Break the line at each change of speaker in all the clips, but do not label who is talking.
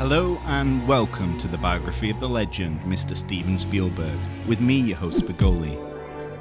Hello and welcome to the biography of the legend, Mr. Steven Spielberg, with me, your host Begoli.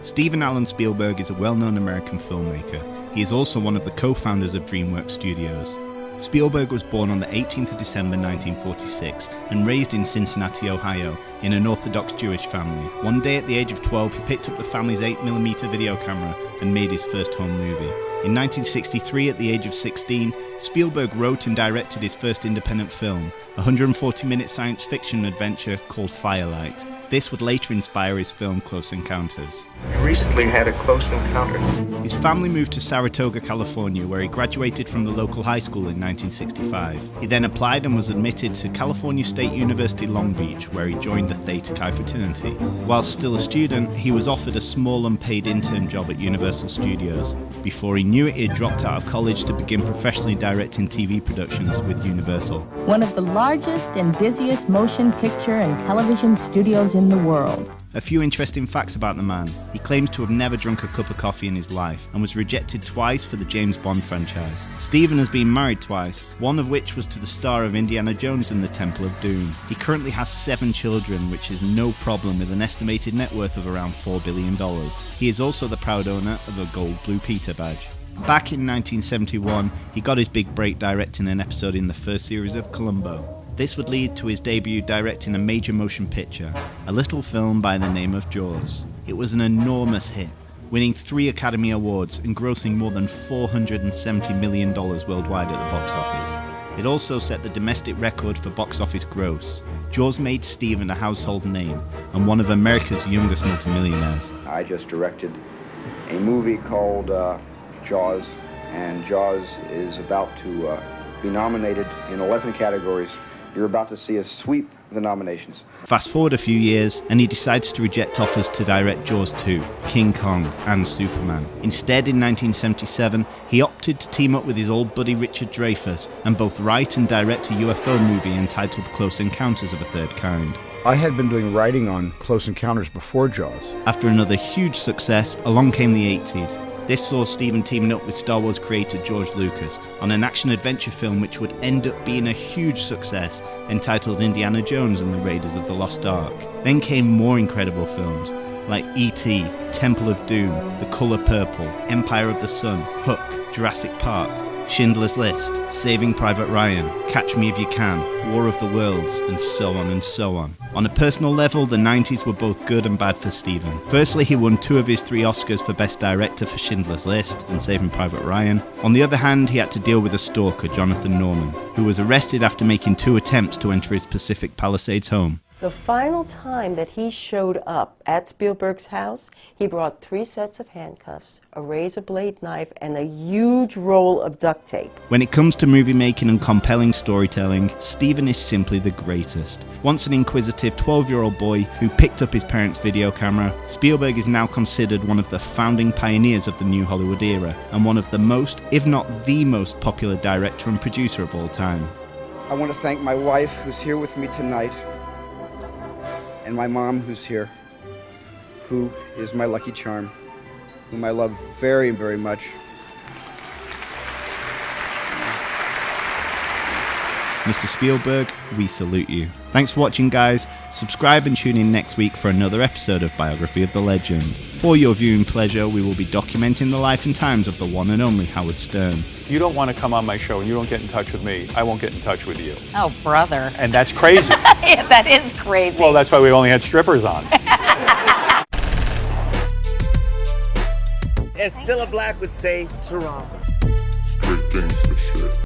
Steven Allan Spielberg is a well-known American filmmaker. He is also one of the co-founders of DreamWorks Studios. Spielberg was born on the 18th of December 1946 and raised in Cincinnati, Ohio, in an Orthodox Jewish family. One day at the age of 12, he picked up the family's 8mm video camera and made his first home movie. In 1963, at the age of 16, Spielberg wrote and directed his first independent film, a 140-minute science fiction adventure called Firelight. This would later inspire his film Close Encounters.
I recently had a close encounter.
His family moved to Saratoga, California, where he graduated from the local high school in 1965. He then applied and was admitted to California State University Long Beach, where he joined the Theta Chi fraternity. While still a student, he was offered a small unpaid intern job at Universal Studios. Before he knew it, he had dropped out of college to begin professionally directing TV productions with Universal.
One of the largest and busiest motion picture and television studios in the world.
A few interesting facts about the man. He claims to have never drunk a cup of coffee in his life and was rejected twice for the James Bond franchise. Steven has been married twice, one of which was to the star of Indiana Jones and the Temple of Doom. He currently has 7 children, which is no problem with an estimated net worth of around $4 billion. He is also the proud owner of a gold Blue Peter badge. Back in 1971, he got his big break directing an episode in the first series of Columbo. This would lead to his debut directing a major motion picture, a little film by the name of Jaws. It was an enormous hit, winning 3 Academy Awards and grossing more than $470 million worldwide at the box office. It also set the domestic record for box office gross. Jaws made Steven a household name and one of America's youngest multimillionaires.
I just directed a movie called Jaws, and Jaws is about to be nominated in 11 categories. You're about to see us sweep the nominations.
Fast forward a few years, and he decides to reject offers to direct Jaws 2, King Kong, and Superman. Instead, in 1977, he opted to team up with his old buddy Richard Dreyfuss and both write and direct a UFO movie entitled Close Encounters of a Third Kind.
I had been doing writing on Close Encounters before Jaws.
After another huge success, along came the 80s. This saw Steven teaming up with Star Wars creator George Lucas on an action-adventure film which would end up being a huge success, entitled Indiana Jones and the Raiders of the Lost Ark. Then came more incredible films, like E.T., Temple of Doom, The Color Purple, Empire of the Sun, Hook, Jurassic Park, Schindler's List, Saving Private Ryan, Catch Me If You Can, War of the Worlds, and so on and so on. On a personal level, the 90s were both good and bad for Steven. Firstly, he won 2 of his 3 Oscars for Best Director for Schindler's List and Saving Private Ryan. On the other hand, he had to deal with a stalker, Jonathan Norman, who was arrested after making 2 attempts to enter his Pacific Palisades home.
The final time that he showed up at Spielberg's house, he brought 3 sets of handcuffs, a razor blade knife, and a huge roll of duct tape.
When it comes to movie making and compelling storytelling, Steven is simply the greatest. Once an inquisitive 12-year-old boy who picked up his parents' video camera, Spielberg is now considered one of the founding pioneers of the new Hollywood era and one of the most, if not the most popular director and producer of all time.
I want to thank my wife, who's here with me tonight, and my mom, who's here, who is my lucky charm, whom I love very, very much.
Mr. Spielberg, we salute you. Thanks for watching, guys. Subscribe and tune in next week for another episode of Biography of the Legend. For your viewing pleasure, we will be documenting the life and times of the one and only Howard Stern.
If you don't want to come on my show and you don't get in touch with me, I won't get in touch with you.
Oh, brother.
And that's crazy.
Yeah, that is crazy.
Well, that's why we only had strippers on.
As Cilla Black would say, Toronto.